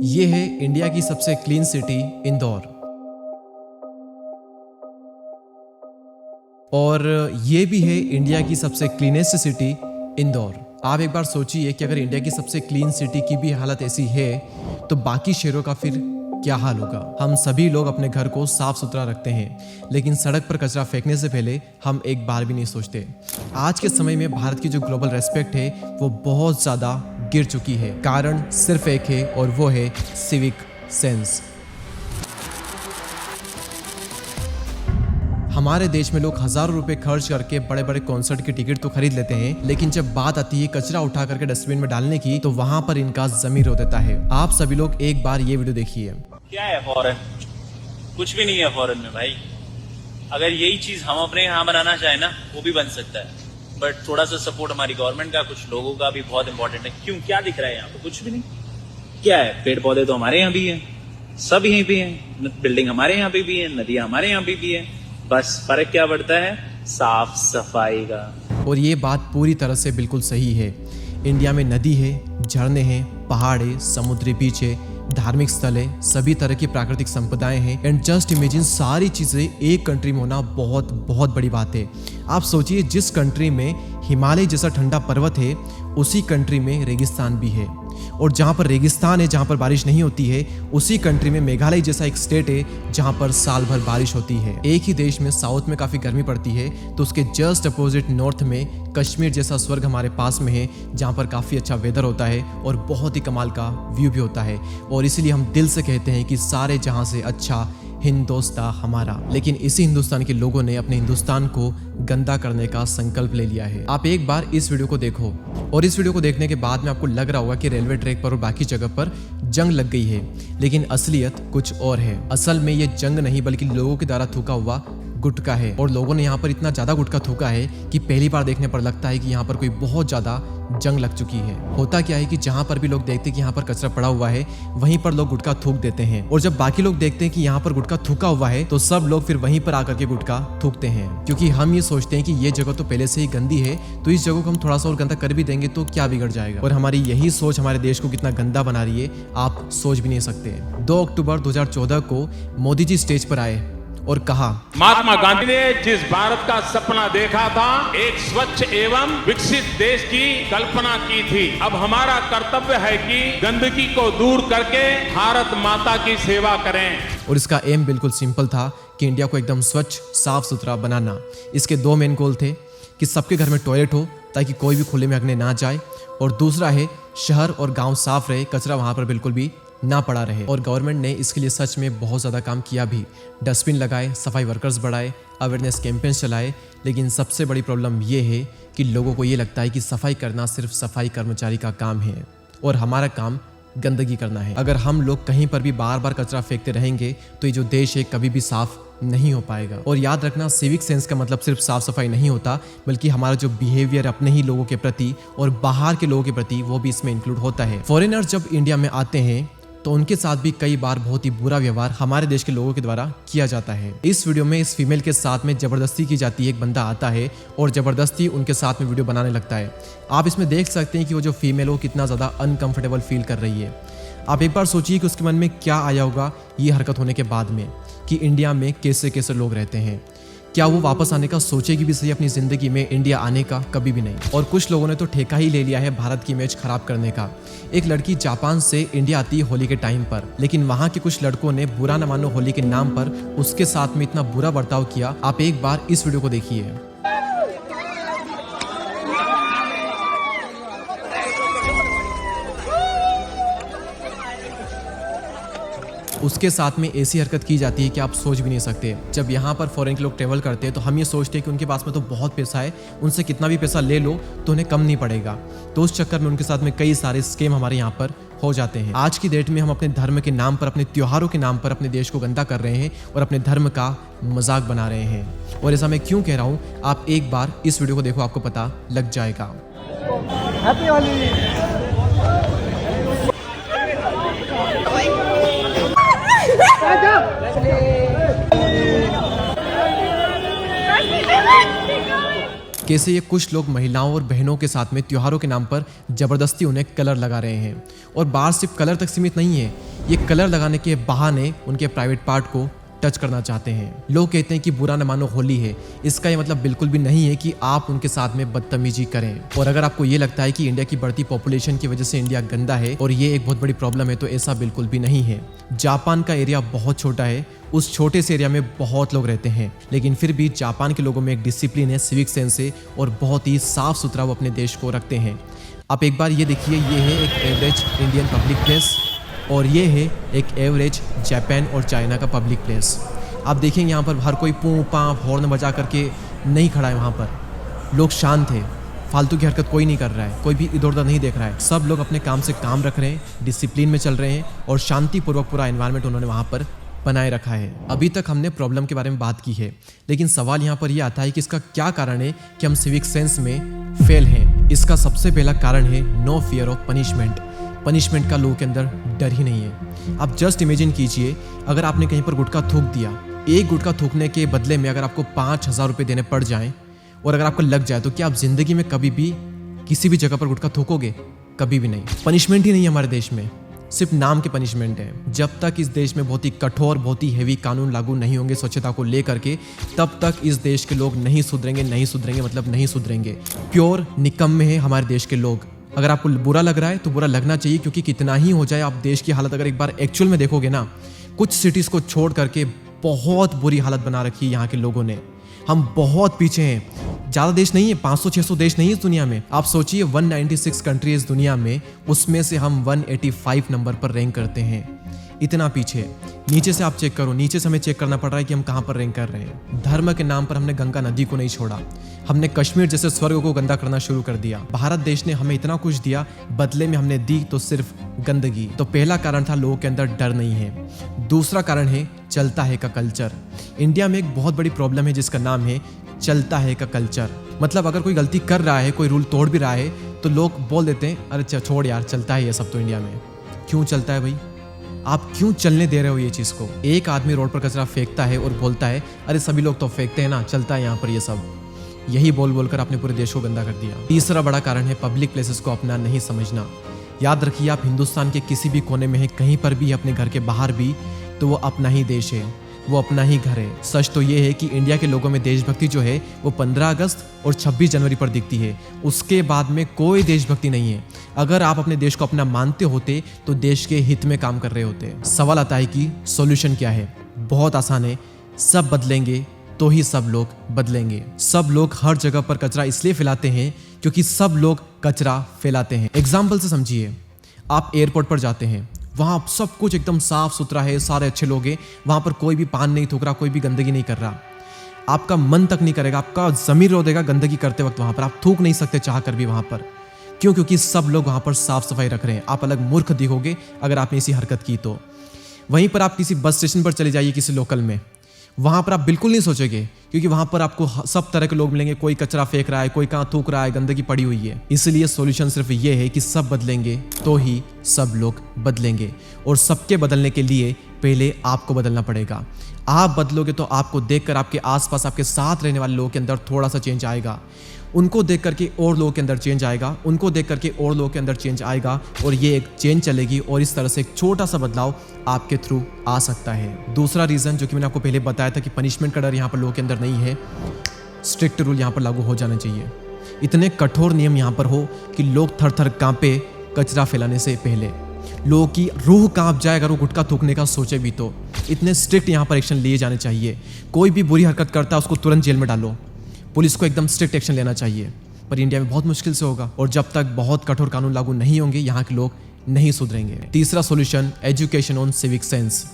ये है इंडिया की सबसे क्लीन सिटी इंदौर। और ये भी है इंडिया की सबसे क्लीनेस्ट सिटी इंदौर। आप एक बार सोचिए कि अगर इंडिया की सबसे क्लीन सिटी की भी हालत ऐसी है तो बाकी शहरों का फिर क्या हाल होगा। हम सभी लोग अपने घर को साफ सुथरा रखते हैं, लेकिन सड़क पर कचरा फेंकने से पहले हम एक बार भी नहीं सोचते। आज के समय में भारत की जो ग्लोबल रेस्पेक्ट है वो बहुत ज़्यादा गिर चुकी है। कारण सिर्फ एक है और वो है सिविक सेंस। हमारे देश में लोग हजारों रुपए खर्च करके बड़े बड़े कॉन्सर्ट की टिकट तो खरीद लेते हैं, लेकिन जब बात आती है कचरा उठा करके डस्टबिन में डालने की तो वहां पर इनका ज़मीर रो देता है। आप सभी लोग एक बार ये वीडियो देखिए। क्या है फॉरेन? कुछ भी नहीं है फॉरेन में भाई। अगर यही चीज हम अपने यहाँ बनाना चाहे ना वो भी बन सकता है, बट थोड़ा सा सपोर्ट हमारी गवर्नमेंट का, कुछ लोगों का भी बहुत इंपॉर्टेंट है। क्यों, क्या दिख रहा है यहाँ पे? कुछ भी नहीं। क्या है, पेड़ पौधे तो हमारे यहाँ भी है, सब यहीं पे है, बिल्डिंग हमारे यहाँ पे भी है, नदियां हमारे यहाँ पे भी है, बस फर्क क्या पड़ता है? साफ सफाई का। और ये बात पूरी तरह से बिल्कुल सही है। इंडिया में नदी है, झरने हैं, पहाड़ है, समुद्री बीच है, धार्मिक स्थल है, सभी तरह की प्राकृतिक संपदाएं हैं। एंड जस्ट इमेजिन सारी चीजें एक कंट्री में होना बहुत बहुत बड़ी बात है। आप सोचिए, जिस कंट्री में हिमालय जैसा ठंडा पर्वत है उसी कंट्री में रेगिस्तान भी है, और जहाँ पर रेगिस्तान है, जहाँ पर बारिश नहीं होती है, उसी कंट्री में मेघालय जैसा एक स्टेट है जहाँ पर साल भर बारिश होती है। एक ही देश में साउथ में काफी गर्मी पड़ती है तो उसके जस्ट अपोजिट नॉर्थ में कश्मीर जैसा स्वर्ग हमारे पास में है, जहाँ पर काफी अच्छा वेदर होता है और बहुत ही कमाल का व्यू भी होता है। और इसीलिए हम दिल से कहते हैं कि सारे जहाँ से अच्छा हिंदुस्तान हमारा। लेकिन इसी हिंदुस्तान के लोगों ने अपने हिंदुस्तान को गंदा करने का संकल्प ले लिया है। आप एक बार इस वीडियो को देखो, और इस वीडियो को देखने के बाद में आपको लग रहा होगा कि रेलवे ट्रैक पर और बाकी जगह पर जंग लग गई है, लेकिन असलियत कुछ और है। असल में ये जंग नहीं बल्कि लोगों के द्वारा थूका हुआ गुटखा है। और लोगों ने यहाँ पर इतना ज्यादा गुटखा थूका है कि पहली बार देखने पर लगता है कि यहाँ पर कोई बहुत ज्यादा जंग लग चुकी है। होता क्या है कि जहाँ पर भी लोग देखते हैं कि यहाँ पर कचरा पड़ा हुआ है वहीं पर लोग गुटखा थूक देते हैं, और जब बाकी लोग देखते हैं कि यहाँ पर गुटखा थूका हुआ है तो सब लोग फिर वहीं पर आकर के गुटखा थूकते हैं, क्योंकि हम ये सोचते हैं कि ये जगह तो पहले से ही गंदी है तो इस जगह को हम थोड़ा सा और गंदा कर भी देंगे तो क्या बिगड़ जाएगा। और हमारी यही सोच हमारे देश को कितना गंदा बना रही है आप सोच भी नहीं सकते। 2 अक्टूबर 2014 को मोदी जी स्टेज पर आए और कहा, महात्मा गांधी ने जिस भारत का सपना देखा था, एक स्वच्छ एवं विकसित देश की कल्पना की थी, अब हमारा कर्तव्य है कि गंदगी को दूर करके भारत माता की सेवा करें। और इसका एम बिल्कुल सिंपल था कि इंडिया को एकदम स्वच्छ साफ सुथरा बनाना। इसके 2 मेन गोल थे कि सबके घर में टॉयलेट हो ताकि कोई भी खुले में हगने ना जाए, और दूसरा है शहर और गांव साफ रहे, कचरा वहां पर बिल्कुल भी ना पड़ा रहे। और गवर्नमेंट ने इसके लिए सच में बहुत ज़्यादा काम किया भी। डस्टबिन लगाए, सफाई वर्कर्स बढ़ाए, अवेयरनेस कैंपेन्स चलाए। लेकिन सबसे बड़ी प्रॉब्लम ये है कि लोगों को ये लगता है कि सफाई करना सिर्फ सफाई कर्मचारी का काम है और हमारा काम गंदगी करना है। अगर हम लोग कहीं पर भी बार बार कचरा फेंकते रहेंगे तो ये जो देश है कभी भी साफ नहीं हो पाएगा। और याद रखना, सिविक सेंस का मतलब सिर्फ साफ सफाई नहीं होता, बल्कि हमारा जो बिहेवियर अपने ही लोगों के प्रति और बाहर के लोगों के प्रति वो भी इसमें इंक्लूड होता है। फॉरेनर्स जब इंडिया में आते हैं तो उनके साथ भी कई बार बहुत ही बुरा व्यवहार हमारे देश के लोगों के द्वारा किया जाता है। इस वीडियो में इस फीमेल के साथ में जबरदस्ती की जाती है। एक बंदा आता है और जबरदस्ती उनके साथ में वीडियो बनाने लगता है। आप इसमें देख सकते हैं कि वो जो फीमेल हो कितना ज़्यादा अनकंफर्टेबल फील कर रही है। आप एक बार सोचिए कि उसके मन में क्या आया होगा ये हरकत होने के बाद में, कि इंडिया में कैसे कैसे लोग रहते हैं। क्या वो वापस आने का सोचेगी भी सही अपनी जिंदगी में? इंडिया आने का कभी भी नहीं। और कुछ लोगों ने तो ठेका ही ले लिया है भारत की इमेज खराब करने का। एक लड़की जापान से इंडिया आती है होली के टाइम पर, लेकिन वहां के कुछ लड़कों ने बुरा न मानो होली के नाम पर उसके साथ में इतना बुरा बर्ताव किया। आप एक बार इस वीडियो को देखिए। उसके साथ में ऐसी हरकत की जाती है कि आप सोच भी नहीं सकते। जब यहाँ पर फॉरेन के लोग ट्रेवल करते हैं तो हम ये सोचते हैं कि उनके पास में तो बहुत पैसा है, उनसे कितना भी पैसा ले लो तो उन्हें कम नहीं पड़ेगा। तो उस चक्कर में उनके साथ में कई सारे स्कैम हमारे यहाँ पर हो जाते हैं। आज की डेट में हम अपने धर्म के नाम पर, अपने त्योहारों के नाम पर अपने देश को गंदा कर रहे हैं और अपने धर्म का मजाक बना रहे हैं। और ऐसा मैं क्यों कह रहा हूँ, आप एक बार इस वीडियो को देखो, आपको पता लग जाएगा। हैप्पी होली। कैसे ये कुछ लोग महिलाओं और बहनों के साथ में त्योहारों के नाम पर जबरदस्ती उन्हें कलर लगा रहे हैं। और बाहर सिर्फ कलर तक सीमित नहीं है, ये कलर लगाने के बहाने उनके प्राइवेट पार्ट को टच करना चाहते हैं। लोग कहते हैं कि बुरा न मानो होली है, इसका ये मतलब बिल्कुल भी नहीं है कि आप उनके साथ में बदतमीजी करें। और अगर आपको ये लगता है कि इंडिया की बढ़ती पॉपुलेशन की वजह से इंडिया गंदा है और ये एक बहुत बड़ी प्रॉब्लम है, तो ऐसा बिल्कुल भी नहीं है। जापान का एरिया बहुत छोटा है, उस छोटे से एरिया में बहुत लोग रहते हैं, लेकिन फिर भी जापान के लोगों में एक डिसिप्लिन है, सिविक सेंस है और बहुत ही साफ सुथरा वो अपने देश को रखते हैं। आप एक बार ये देखिए, ये है एक एवरेज इंडियन पब्लिक प्लेस और ये है एक एवरेज जापान और चाइना का पब्लिक प्लेस। आप देखेंगे यहाँ पर हर कोई पूं पाँ हॉर्न बजा करके नहीं खड़ा है, वहाँ पर लोग शांत है, फालतू की हरकत कोई नहीं कर रहा है, कोई भी इधर उधर नहीं देख रहा है, सब लोग अपने काम से काम रख रहे हैं, डिसिप्लिन में चल रहे हैं और शांतिपूर्वक पूरा एनवायरनमेंट उन्होंने वहाँ पर बनाए रखा है। अभी तक हमने प्रॉब्लम के बारे में बात की है, लेकिन सवाल यहाँ पर यह आता है कि इसका क्या कारण है कि हम सिविक सेंस में फेल हैं। इसका सबसे पहला कारण है नो फियर ऑफ पनिशमेंट का लोगों के अंदर डर ही नहीं है। आप जस्ट इमेजिन कीजिए, अगर आपने कहीं पर गुटखा थूक दिया, एक गुटखा थूकने के बदले में अगर आपको 5,000 रुपये देने पड़ जाएं और अगर आपको लग जाए, तो क्या आप जिंदगी में कभी भी किसी भी जगह पर गुटखा थूकोगे? कभी भी नहीं। पनिशमेंट ही नहीं है हमारे देश में, सिर्फ नाम के पनिशमेंट है। जब तक इस देश में बहुत ही कठोर, बहुत ही हैवी कानून लागू नहीं होंगे स्वच्छता को लेकर के, तब तक इस देश के लोग नहीं सुधरेंगे मतलब नहीं सुधरेंगे। प्योर निकम्मे हैं हमारे देश के लोग। अगर आपको बुरा लग रहा है तो बुरा लगना चाहिए, क्योंकि कितना ही हो जाए, आप देश की हालत अगर एक बार एक्चुअल में देखोगे ना, कुछ सिटीज़ को छोड़ करके बहुत बुरी हालत बना रखी है यहाँ के लोगों ने। हम बहुत पीछे हैं, ज़्यादा देश नहीं है, 500-600 देश नहीं है इस दुनिया में। आप सोचिए 196 कंट्री इस दुनिया में, उसमें से हम 185 नंबर पर रैंक करते हैं। इतना पीछे। नीचे से आप चेक करो, नीचे से हमें चेक करना पड़ रहा है कि हम कहाँ पर रैंक कर रहे हैं। धर्म के नाम पर हमने गंगा नदी को नहीं छोड़ा, हमने कश्मीर जैसे स्वर्ग को गंदा करना शुरू कर दिया। भारत देश ने हमें इतना कुछ दिया, बदले में हमने दी तो सिर्फ गंदगी। तो पहला कारण था लोगों के अंदर डर नहीं है। दूसरा कारण है चलता है का कल्चर। इंडिया में एक बहुत बड़ी प्रॉब्लम है जिसका नाम है चलता है का कल्चर। मतलब अगर कोई गलती कर रहा है, कोई रूल तोड़ भी रहा है, तो लोग बोल देते हैं अरे छोड़ यार, चलता है ये सब तो इंडिया में। क्यों चलता है भाई? आप क्यों चलने दे रहे हो ये चीज़ को? एक आदमी रोड पर कचरा फेंकता है और बोलता है अरे सभी लोग तो फेंकते हैं ना, चलता है यहाँ पर ये सब। यही बोल बोलकर आपने पूरे देश को गंदा कर दिया। तीसरा बड़ा कारण है पब्लिक प्लेसेस को अपना नहीं समझना। याद रखिए, आप हिंदुस्तान के किसी भी कोने में हैं, कहीं पर भी, अपने घर के बाहर भी, तो वो अपना ही देश है, वो अपना ही घर है। सच तो ये है कि इंडिया के लोगों में देशभक्ति जो है वो 15 अगस्त और 26 जनवरी पर दिखती है, उसके बाद में कोई देशभक्ति नहीं है। अगर आप अपने देश को अपना मानते होते तो देश के हित में काम कर रहे होते। सवाल आता है कि सॉल्यूशन क्या है? बहुत आसान है, सब बदलेंगे तो ही सब लोग बदलेंगे। सब लोग हर जगह पर कचरा इसलिए फैलाते हैं क्योंकि सब लोग कचरा फैलाते हैं। एग्जाम्पल से समझिए, आप एयरपोर्ट पर जाते हैं, वहाँ सब कुछ एकदम साफ सुथरा है, सारे अच्छे लोग हैं, वहाँ पर कोई भी पान नहीं थूक रहा, कोई भी गंदगी नहीं कर रहा। आपका मन तक नहीं करेगा, आपका ज़मीर रो देगा गंदगी करते वक्त। वहाँ पर आप थूक नहीं सकते चाह कर भी वहाँ पर। क्यों? क्योंकि सब लोग वहाँ पर साफ सफाई रख रहे हैं। आप अलग मूर्ख दिखोगे अगर आपने ऐसी हरकत की तो। वहीं पर आप किसी बस स्टेशन पर चले जाइए, किसी लोकल में, वहाँ पर आप बिल्कुल नहीं सोचोगे, क्योंकि वहाँ पर आपको सब तरह के लोग मिलेंगे। कोई कचरा फेंक रहा है, कोई कहाँ थूक रहा है, गंदगी पड़ी हुई है। इसलिए सॉल्यूशन सिर्फ ये है कि सब बदलेंगे तो ही सब लोग बदलेंगे। और सबके बदलने के लिए पहले आपको बदलना पड़ेगा। आप बदलोगे तो आपको देखकर आपके आसपास, आपके साथ रहने वाले लोगों के अंदर थोड़ा सा चेंज आएगा। उनको देख करके और लोगों के अंदर चेंज आएगा, उनको देख करके और लोगों के अंदर चेंज आएगा, और ये एक चेंज चलेगी। और इस तरह से एक छोटा सा बदलाव आपके थ्रू आ सकता है। दूसरा रीज़न जो कि मैंने आपको पहले बताया था कि पनिशमेंट का डर यहाँ पर लोगों के अंदर नहीं है। स्ट्रिक्ट रूल यहाँ पर लागू हो जाने चाहिए। इतने कठोर नियम यहाँ पर हो कि लोग थर थर कांपे कचरा फैलाने से पहले। लोगों की रूह कांप जाए अगर वो गुटखा थूकने का सोचे भी तो। इतने स्ट्रिक्ट यहाँ पर एक्शन लिए जाने चाहिए। कोई भी बुरी हरकत करता है उसको तुरंत जेल में डालो। पुलिस को एकदम स्ट्रिक्ट एक्शन लेना चाहिए। पर इंडिया में बहुत मुश्किल से होगा, और जब तक बहुत कठोर कानून लागू नहीं होंगे यहाँ के लोग नहीं सुधरेंगे। तीसरा solution, education on civic sense.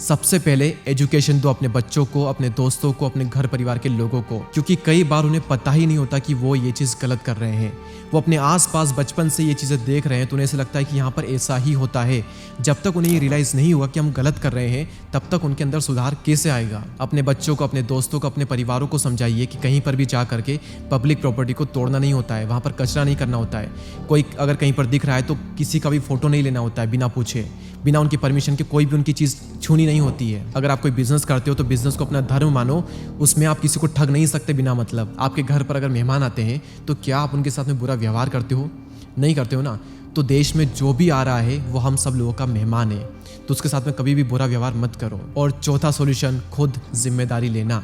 सबसे पहले एजुकेशन दो अपने बच्चों को, अपने दोस्तों को, अपने घर परिवार के लोगों को, क्योंकि कई बार उन्हें पता ही नहीं होता कि वो ये चीज़ गलत कर रहे हैं। वो अपने आसपास बचपन से ये चीज़ें देख रहे हैं तो उन्हें ऐसा लगता है कि यहाँ पर ऐसा ही होता है। जब तक उन्हें ये रियलाइज़ नहीं हुआ कि हम गलत कर रहे हैं, तब तक उनके अंदर सुधार कैसे आएगा? अपने बच्चों को, अपने दोस्तों को, अपने परिवारों को समझाइए कि कहीं पर भी जा करके पब्लिक प्रॉपर्टी को तोड़ना नहीं होता है, वहाँ पर कचरा नहीं करना होता है। कोई अगर कहीं पर दिख रहा है तो किसी का भी फोटो नहीं लेना होता है बिना पूछे। बिना उनकी परमिशन के कोई भी उनकी चीज़ छूनी नहीं होती है। अगर आप कोई बिजनेस करते हो तो बिजनेस को अपना धर्म मानो, उसमें आप किसी को ठग नहीं सकते बिना मतलब। आपके घर पर अगर मेहमान आते हैं तो क्या आप उनके साथ में बुरा व्यवहार करते हो? नहीं करते हो ना। तो देश में जो भी आ रहा है वो हम सब लोगों का मेहमान है, तो उसके साथ में कभी भी बुरा व्यवहार मत करो। और चौथा सॉल्यूशन, खुद जिम्मेदारी लेना।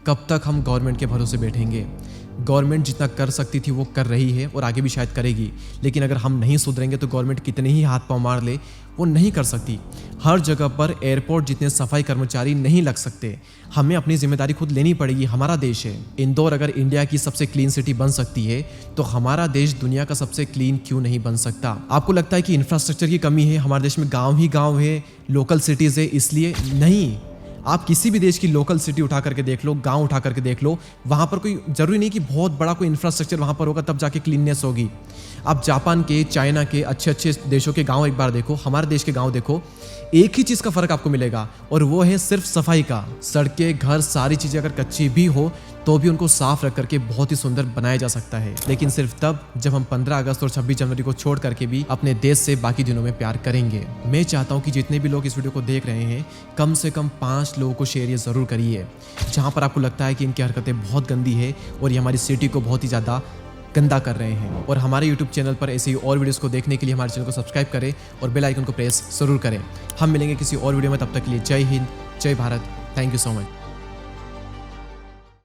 कब तक हम गवर्नमेंट के भरोसे बैठेंगे? गवर्नमेंट जितना कर सकती थी वो कर रही है और आगे भी शायद करेगी, लेकिन अगर हम नहीं सुधरेंगे तो गवर्नमेंट कितने ही हाथ पांव मार ले वो नहीं कर सकती। हर जगह पर एयरपोर्ट जितने सफाई कर्मचारी नहीं लग सकते। हमें अपनी जिम्मेदारी खुद लेनी पड़ेगी। हमारा देश है। इंदौर अगर इंडिया की सबसे क्लीन सिटी बन सकती है तो हमारा देश दुनिया का सबसे क्लीन क्यों नहीं बन सकता? आपको लगता है कि इंफ्रास्ट्रक्चर की कमी है, हमारे देश में गाँव ही गाँव है, लोकल सिटीज़ है, इसलिए नहीं। आप किसी भी देश की लोकल सिटी उठा करके देख लो, गांव उठा करके देख लो, वहाँ पर कोई ज़रूरी नहीं कि बहुत बड़ा कोई इंफ्रास्ट्रक्चर वहाँ पर होगा तब जाके क्लीननेस होगी। आप जापान के, चाइना के अच्छे अच्छे देशों के गांव एक बार देखो, हमारे देश के गांव देखो, एक ही चीज़ का फ़र्क आपको मिलेगा और वो है सिर्फ सफाई का। सड़कें, घर, सारी चीज़ें अगर कच्ची भी हो तो भी उनको साफ रख करके बहुत ही सुंदर बनाया जा सकता है, लेकिन सिर्फ तब जब हम 15 अगस्त और 26 जनवरी को छोड़ करके भी अपने देश से बाकी दिनों में प्यार करेंगे। मैं चाहता हूँ कि जितने भी लोग इस वीडियो को देख रहे हैं कम से कम 5 लोगों को शेयर ये ज़रूर करिए जहाँ पर आपको लगता है कि इनकी हरकतें बहुत गंदी है और ये हमारी सिटी को बहुत ही ज़्यादा गंदा कर रहे हैं। और हमारे YouTube चैनल पर ऐसे ही और वीडियोस को देखने के लिए हमारे चैनल को सब्सक्राइब करें और बेल आइकन को प्रेस ज़रूर करें। हम मिलेंगे किसी और वीडियो में, तब तक के लिए जय हिंद, जय Bharat. Thank you so much.